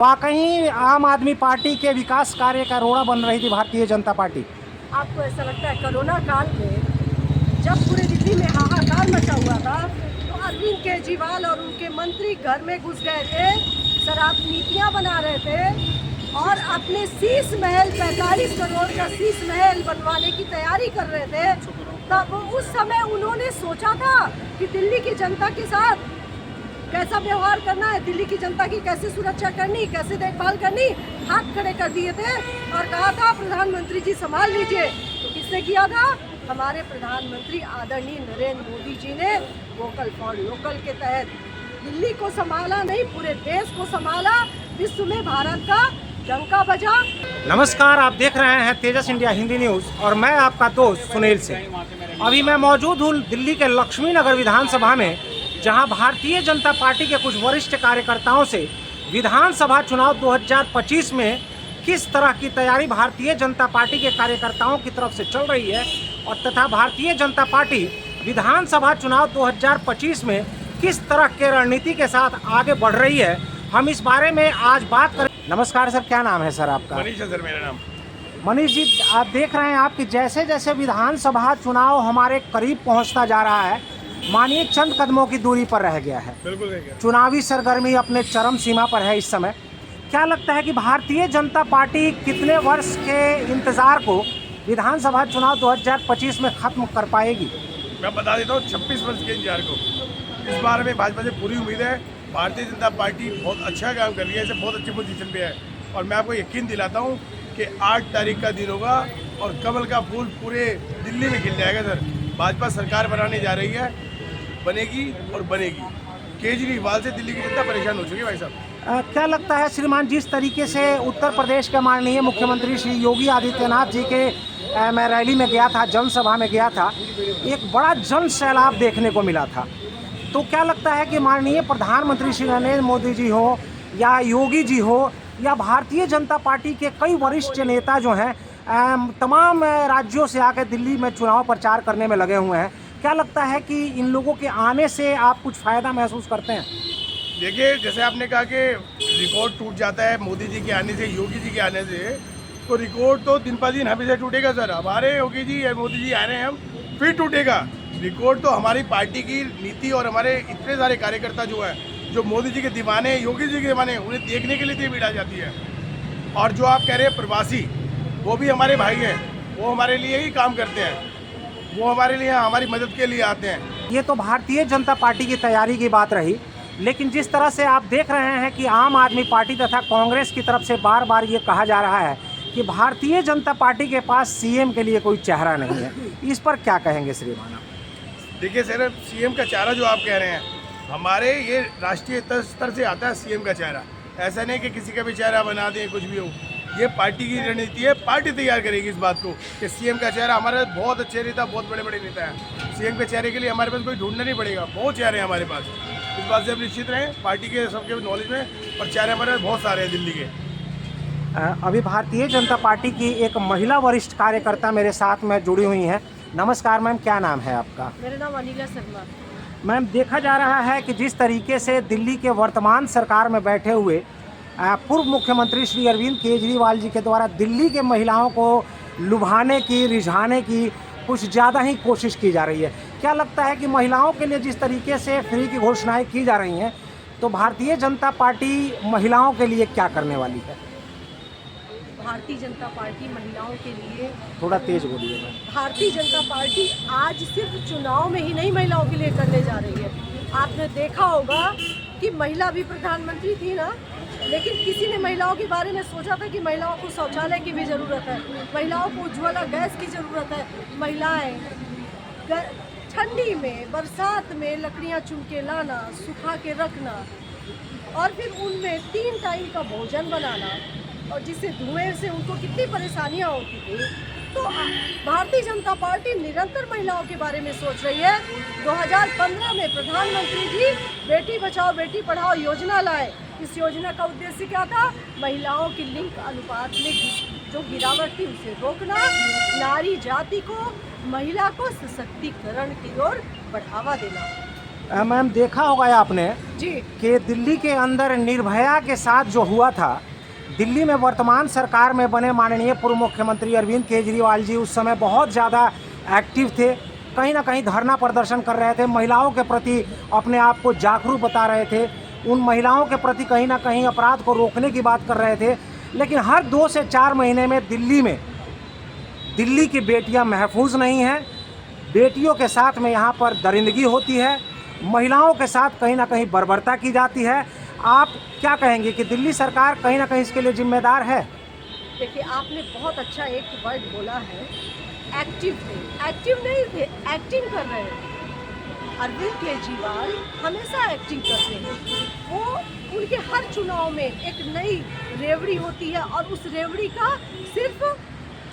वाकई आम आदमी पार्टी के विकास कार्य का रोड़ा बन रही थी भारतीय जनता पार्टी। आपको ऐसा लगता है कोरोना काल में जब पूरे दिल्ली में हाहाकार मचा हुआ था तो अरविंद केजरीवाल और उनके मंत्री घर में घुस गए थे, शराब नीतियाँ बना रहे थे और अपने शीश महल 45 करोड़ का शीश महल बनवाने की तैयारी कर रहे थे। तब उस समय उन्होंने सोचा था कि दिल्ली की जनता के साथ कैसा व्यवहार करना है, दिल्ली की जनता की कैसे सुरक्षा करनी, कैसे देखभाल करनी, हाथ खड़े कर दिए थे और कहा था प्रधानमंत्री जी संभाल लीजिए। तो किसने किया था? हमारे प्रधानमंत्री आदरणीय नरेंद्र मोदी जी ने वोकल फॉर लोकल के तहत दिल्ली को संभाला, नहीं पूरे देश को संभाला, विश्व में भारत का डंका बजा। नमस्कार, आप देख रहे हैं तेजस इंडिया हिंदी न्यूज़ और मैं आपका दोस्त सुनील सिंह। अभी मैं मौजूद हूँ दिल्ली के लक्ष्मी नगर विधानसभा में, जहां भारतीय जनता पार्टी के कुछ वरिष्ठ कार्यकर्ताओं से विधानसभा चुनाव 2025 में किस तरह की तैयारी भारतीय जनता पार्टी के कार्यकर्ताओं की तरफ से चल रही है और तथा भारतीय जनता पार्टी विधानसभा चुनाव 2025 में किस तरह के रणनीति के साथ आगे बढ़ रही है, हम इस बारे में आज बात करें। नमस्कार सर, क्या नाम है सर आपका? मनीष है सर मेरा नाम। मनीष जी, आप देख रहे हैं आपकी जैसे जैसे विधानसभा चुनाव हमारे करीब पहुंचता जा रहा है, मानिए चंद कदमों की दूरी पर रह गया है। बिल्कुल चुनावी सरगर्मी अपने चरम सीमा पर है इस समय। क्या लगता है कि भारतीय जनता पार्टी कितने वर्ष के इंतजार को विधानसभा चुनाव 2025 में खत्म कर पाएगी? मैं बता देता हूँ 26 वर्ष के इंतजार को इस बार में भाजपा से पूरी उम्मीद है। भारतीय जनता पार्टी बहुत अच्छा काम कर रही है, इसे बहुत अच्छी पोजीशन पे है और मैं आपको यकीन दिलाता हूँ कि 8 तारीख का दिन होगा और कमल का फूल पूरे दिल्ली में खिल जाएगा सर। भाजपा सरकार बनाने जा रही है, बनेगी और बनेगी। केजरीवाल से दिल्ली की जनता परेशान हो चुकी है भाई साहब। क्या लगता है श्रीमान, जिस तरीके से उत्तर प्रदेश के माननीय मुख्यमंत्री श्री योगी आदित्यनाथ जी के मैं रैली में गया था, जनसभा में गया था, एक बड़ा जन सैलाब देखने को मिला था। तो क्या लगता है कि माननीय प्रधानमंत्री श्री नरेंद्र मोदी जी हो या योगी जी हो या भारतीय जनता पार्टी के कई वरिष्ठ नेता जो हैं तमाम राज्यों से आकर दिल्ली में चुनाव प्रचार करने में लगे हुए हैं, क्या लगता है कि इन लोगों के आने से आप कुछ फ़ायदा महसूस करते हैं? देखिए, जैसे आपने कहा कि रिकॉर्ड टूट जाता है मोदी जी के आने से, योगी जी के आने से, तो रिकॉर्ड तो दिन पर दिन हमेशा टूटेगा सर। हमारे योगी जी या मोदी जी आ रहे हैं, हम फिर टूटेगा रिकॉर्ड। तो हमारी पार्टी की नीति और हमारे इतने सारे कार्यकर्ता जो है, जो मोदी जी के दीवाने, योगी जी के दीवाने, उन्हें देखने के लिए भीड़ आ जाती है। और जो आप कह रहे हैं प्रवासी, वो भी हमारे भाई हैं, वो हमारे लिए ही काम करते हैं, वो हमारे लिए हमारी मदद के लिए आते हैं। ये तो भारतीय जनता पार्टी की तैयारी की बात रही, लेकिन जिस तरह से आप देख रहे हैं कि आम आदमी पार्टी तथा कांग्रेस की तरफ से बार बार ये कहा जा रहा है कि भारतीय जनता पार्टी के पास सीएम के लिए कोई चेहरा नहीं है, इस पर क्या कहेंगे श्रीमान? देखिए सर, सीएम का चेहरा जो आप कह रहे हैं, हमारे ये राष्ट्रीय स्तर से आता है सीएम का चेहरा। ऐसा नहीं कि किसी का भी चेहरा बना दें, कुछ भी हो। ये पार्टी की रणनीति है, पार्टी तैयार करेगी इस बात को कि सीएम का चेहरा हमारे बहुत अच्छे नेता, बहुत बड़े बड़े नेता हैं। सीएम के चेहरे के लिए हमारे पास कोई ढूंढना नहीं पड़ेगा, बहुत चेहरे हैं हमारे पास। इस बात से हम निश्चित रहें पार्टी के सबके नॉलेज में, और चेहरे हमारे पास बहुत सारे हैं दिल्ली के। अभी भारतीय जनता पार्टी की एक महिला वरिष्ठ कार्यकर्ता मेरे साथ में जुड़ी हुई हैं। नमस्कार मैम, क्या नाम है आपका? मेरा नाम अनिला शर्मा। मैम, देखा जा रहा है कि जिस तरीके से दिल्ली के वर्तमान सरकार में बैठे हुए पूर्व मुख्यमंत्री श्री अरविंद केजरीवाल जी के द्वारा दिल्ली के महिलाओं को लुभाने की, रिझाने की कुछ ज़्यादा ही कोशिश की जा रही है। क्या लगता है कि महिलाओं के लिए जिस तरीके से फ्री की घोषणाएं की जा रही हैं, तो भारतीय जनता पार्टी महिलाओं के लिए क्या करने वाली है? भारतीय जनता पार्टी महिलाओं के लिए, थोड़ा तेज बोलिए मैम। भारतीय जनता पार्टी आज सिर्फ चुनाव में ही नहीं महिलाओं के लिए करने जा रही है। आपने देखा होगा कि महिला भी प्रधानमंत्री थी ना, लेकिन किसी ने महिलाओं के बारे में सोचा था कि महिलाओं को शौचालय की भी ज़रूरत है, महिलाओं को उज्ज्वला गैस की ज़रूरत है। महिलाएं ठंडी में, बरसात में लकड़ियां चुन के लाना, सुखा के रखना और फिर उनमें 3 टाइम का भोजन बनाना, और जिससे धुएं से उनको कितनी परेशानियां होती थी। तो भारतीय जनता पार्टी निरंतर महिलाओं के बारे में सोच रही है। 2015 में प्रधानमंत्री जी बेटी बचाओ बेटी पढ़ाओ योजना लाए। इस योजना का उद्देश्य क्या था? महिलाओं की लिंग अनुपात में जो गिरावट थी उसे रोकना, नारी जाति को, महिला को सशक्तिकरण की ओर बढ़ावा देना। मैम देखा होगा आपने जी कि दिल्ली के अंदर निर्भया के साथ जो हुआ था, दिल्ली में वर्तमान सरकार में बने माननीय पूर्व मुख्यमंत्री अरविंद केजरीवाल जी उस समय बहुत ज़्यादा एक्टिव थे, कहीं ना कहीं धरना प्रदर्शन कर रहे थे, महिलाओं के प्रति अपने आप को जागरूक बता रहे थे, उन महिलाओं के प्रति कहीं ना कहीं अपराध को रोकने की बात कर रहे थे। लेकिन हर 2 से 4 महीने में दिल्ली की बेटियां महफूज नहीं हैं, बेटियों के साथ में यहाँ पर दरिंदगी होती है, महिलाओं के साथ कहीं ना कहीं बर्बरता की जाती है। आप क्या कहेंगे कि दिल्ली सरकार कहीं ना कहीं इसके लिए जिम्मेदार है? देखिए, आपने बहुत अच्छा एक वर्ड बोला है, एक्टिव थे। एक्टिव नहीं थे, एक्टिंग कर रहे हैं। अरविंद केजरीवाल हमेशा एक्टिंग करते हैं। वो उनके हर चुनाव में एक नई रेवड़ी होती है और उस रेवड़ी का सिर्फ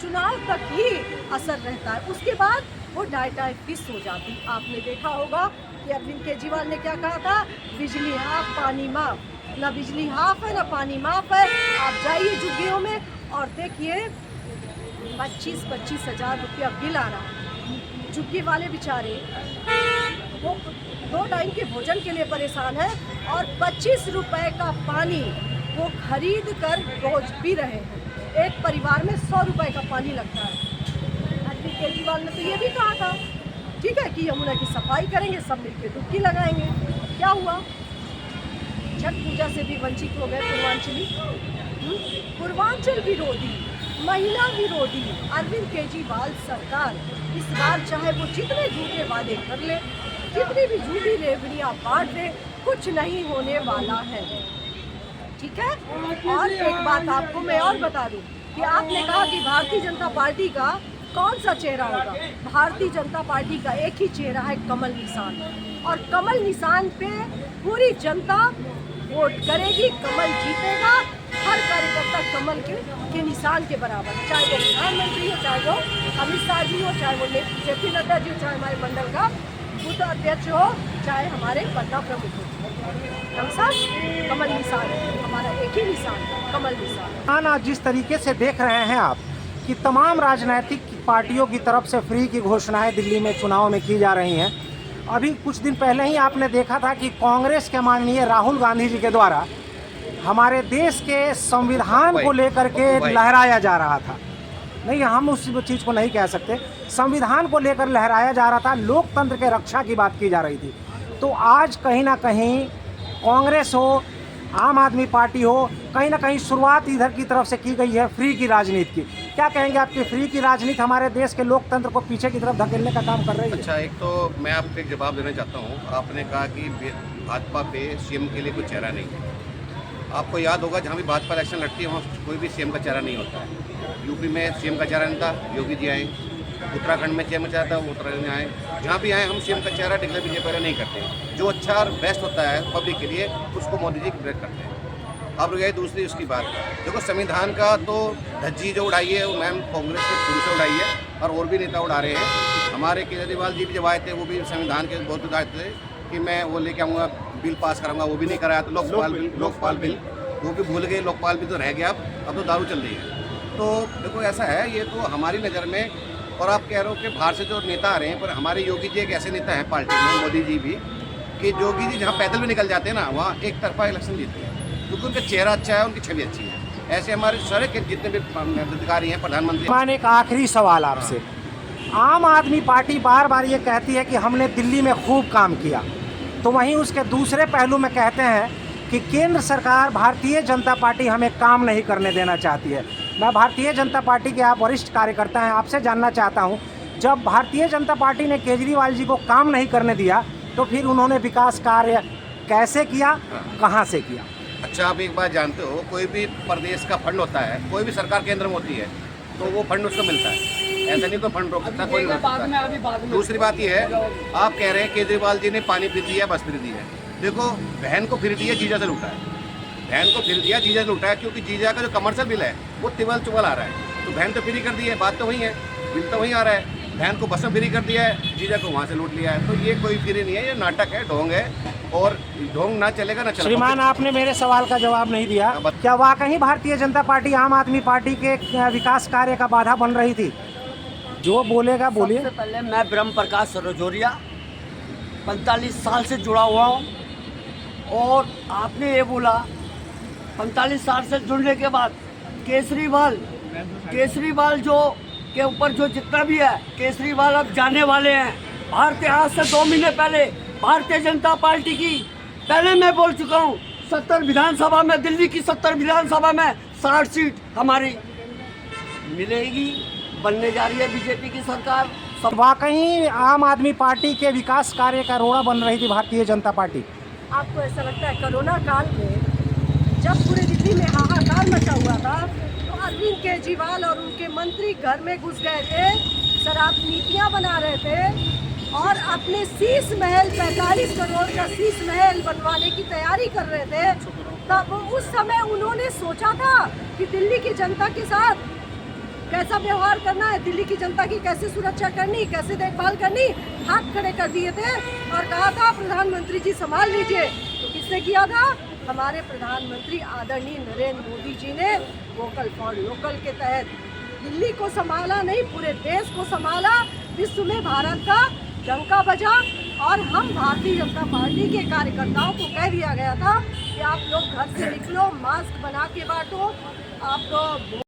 चुनाव तक ही असर रहता है, उसके बाद वो डाटा फिस हो जाती। आपने देखा होगा कि अरविंद केजरीवाल ने क्या कहा था, बिजली हाफ पानी माफ। ना बिजली हाफ है ना पानी माफ है। आप जाइए झुग्गियों में और देखिए 25-25 हज़ार रुपया बिल आ रहा है। झुग्गी वाले बेचारे वो 2 टाइम के भोजन के लिए परेशान है और 25 रुपए का पानी वो खरीद कर रोज पी रहे हैं। एक परिवार में 100 रुपए का पानी लगता है। अरविंद केजरीवाल ने तो ये भी कहा था, ठीक है, कि यमुना की सफाई करेंगे, सब मिलकर डुबकी लगाएंगे। क्या हुआ? छठ पूजा से भी वंचित हो गए पूर्वांचल विरोधी, महिला विरोधी अरविंद केजरीवाल सरकार इस बार चाहे वो जितने झूठे वादे कर ले, जितनी भी झूठी रेवड़ियाँ बांट दे, कुछ नहीं होने वाला है। ठीक है। और एक बात आपको मैं और बता दूं कि आपने कहा कि भारतीय जनता पार्टी का कौन सा चेहरा होगा। भारतीय जनता पार्टी का एक ही चेहरा है, कमल निशान, और कमल निशान पे पूरी जनता वोट करेगी, कमल जीतेगा। हर कार्यकर्ता कमल के निशान के बराबर है, चाहे वो प्रधानमंत्री हो, चाहे वो अमित शाह जी हो, चाहे वो जेपी नड्डा जी हो, चाहे हमारे मंडल का बूथ अध्यक्ष हो, चाहे हमारे पन्ना प्रमुख हो। हम सब कमल निशान है, हमारा एक ही निशान है, कमल निशान। ना जिस तरीके से देख रहे हैं आप कि तमाम राजनीतिक पार्टियों की तरफ से फ्री की घोषणाएं दिल्ली में चुनाव में की जा रही हैं। अभी कुछ दिन पहले ही आपने देखा था कि कांग्रेस के माननीय राहुल गांधी जी के द्वारा हमारे देश के संविधान को लेकर के लहराया जा रहा था। नहीं, हम उस चीज़ को नहीं कह सकते, संविधान को लेकर लहराया जा रहा था, लोकतंत्र के रक्षा की बात की जा रही थी। तो आज कहीं ना कहीं कांग्रेस हो, आम आदमी पार्टी हो, कहीं ना कहीं शुरुआत इधर की तरफ से की गई है फ्री की राजनीति की। क्या कहेंगे आपकी फ्री की राजनीति हमारे देश के लोकतंत्र को पीछे की तरफ धकेलने का काम कर रही है? अच्छा, एक तो मैं आपको एक जवाब देना चाहता हूँ। आपने कहा कि भाजपा पे सीएम के लिए कोई चेहरा नहीं है। आपको याद होगा जहाँ भी भाजपा इलेक्शन लड़ती है वहाँ कोई भी सीएम का चेहरा नहीं होता है। यूपी में सीएम का चेहरा नहीं था, योगी जी आए। उत्तराखंड में सीएम का चेहरा था, उत्तराखंड में आए। जहाँ भी आए हम सीएम का चेहरा डिक्लेयर बीजेपी नहीं करते। जो अच्छा और बेस्ट होता है पब्लिक के लिए उसको मोदी जी ब्रेक करते हैं। अब रही दूसरी उसकी बात, देखो संविधान का तो धज्जी जो उड़ाई है वो मैम कांग्रेस ने शुरू से उड़ाई है और भी नेता उड़ा रहे हैं। हमारे केजरीवाल जी भी जब आए थे वो भी संविधान के बहुत उदार थे कि मैं वो लेके आऊँगा, बिल पास कराऊंगा, वो भी नहीं कराया। तो लोकपाल बिल वो भी भूल गए, लोकपाल बिल तो रह गया। अब तो दारू चल रही है। तो देखो ऐसा है, ये तो हमारी नज़र में। और आप कह रहे हो कि बाहर से जो नेता आ रहे हैं, पर हमारे योगी जी एक ऐसे नेता हैं पार्टी में, मोदी जी भी, कि योगी जी जहाँ पैदल भी निकल जाते हैं ना वहाँ एक तरफा इलेक्शन जीतते हैं, क्योंकि उनका चेहरा अच्छा है, उनकी छवि अच्छी है। ऐसे हमारे सारे जितने भी अधिकारी हैं, प्रधानमंत्री। मैंने एक आखिरी सवाल आपसे, आम आदमी पार्टी बार बार ये कहती है कि हमने दिल्ली में खूब काम किया, तो वहीं उसके दूसरे पहलू में कहते हैं कि केंद्र सरकार भारतीय जनता पार्टी हमें काम नहीं करने देना चाहती है। मैं भारतीय जनता पार्टी के आप वरिष्ठ कार्यकर्ता हैं, आपसे जानना चाहता हूं, जब भारतीय जनता पार्टी ने केजरीवाल जी को काम नहीं करने दिया तो फिर उन्होंने विकास कार्य कैसे किया, कहां से किया? अच्छा, आप एक बात जानते हो, कोई भी प्रदेश का फंड होता है, कोई भी सरकार केंद्र में होती है तो वो फंड उसको मिलता है। ऐसा नहीं तो फंड रोक सकता कोई नहीं। दूसरी बात ये है, आप कह रहे हैं केजरीवाल जी ने पानी फ्री दिया, बस फ्री दी है। देखो, बहन को फ्री दिया, जीजा से लूटा है। बहन को फ्री दिया, जीजा से लूटा है, क्योंकि जीजा का जो कमर्शियल बिल है वो तिवल चुवल आ रहा है। तो बहन तो फ्री कर दी है, बात तो वही है, बिल तो वही आ रहा है। बहन को बस में फ्री कर दिया है, जीजा को वहाँ से लूट लिया है। तो ये कोई फ्री नहीं है, ये नाटक है, ढोंग है, और ढोंग ना चलेगा ना चलेगा। श्रीमान, आपने मेरे सवाल का जवाब नहीं दिया। क्या वाकई भारतीय जनता पार्टी आम आदमी पार्टी के विकास कार्य का बाधा बन रही थी? जो बोलेगा बोलिए। सबसे पहले मैं ब्रह्म प्रकाश सरोजोरिया 45 साल से जुड़ा हुआ हूँ। और आपने ये बोला 45 साल से जुड़ने के बाद केजरीवाल जो के ऊपर जो जितना भी है, केजरीवाल अब जाने वाले हैं। भारतीय आज से 2 महीने पहले भारतीय जनता पार्टी की, पहले मैं बोल चुका हूँ, 70 विधानसभा में, दिल्ली की 70 विधानसभा में 60 सीट हमारी मिलेगी। बनने जा रही है बीजेपी की सरकार। वाकई आम आदमी पार्टी के विकास कार्य का रोड़ा बन रही थी भारतीय जनता पार्टी। आपको ऐसा लगता है कोरोना काल में जब पूरे दिल्ली में हाहाकार मचा हुआ था तो अरविंद केजरीवाल और उनके मंत्री घर में घुस गए थे, शराब नीतियाँ बना रहे थे और अपने शीश महल 45 करोड़ का शीश महल बनवाने की तैयारी कर रहे थे। तब उस समय उन्होंने सोचा था कि दिल्ली की जनता के साथ कैसा व्यवहार करना है, दिल्ली की जनता की कैसे सुरक्षा करनी, कैसे देखभाल करनी, हाथ खड़े कर दिए थे और कहा था प्रधानमंत्री जी संभाल लीजिए। तो किसने किया था? हमारे प्रधानमंत्री आदरणीय नरेंद्र मोदी जी ने वोकल फॉर लोकल के तहत दिल्ली को संभाला, नहीं पूरे देश को संभाला, विश्व में भारत का डंका बजा। और हम भारतीय जनता पार्टी के कार्यकर्ताओं को कह दिया गया था कि आप लोग घर से निकलो, मास्क बना के बांटो, आप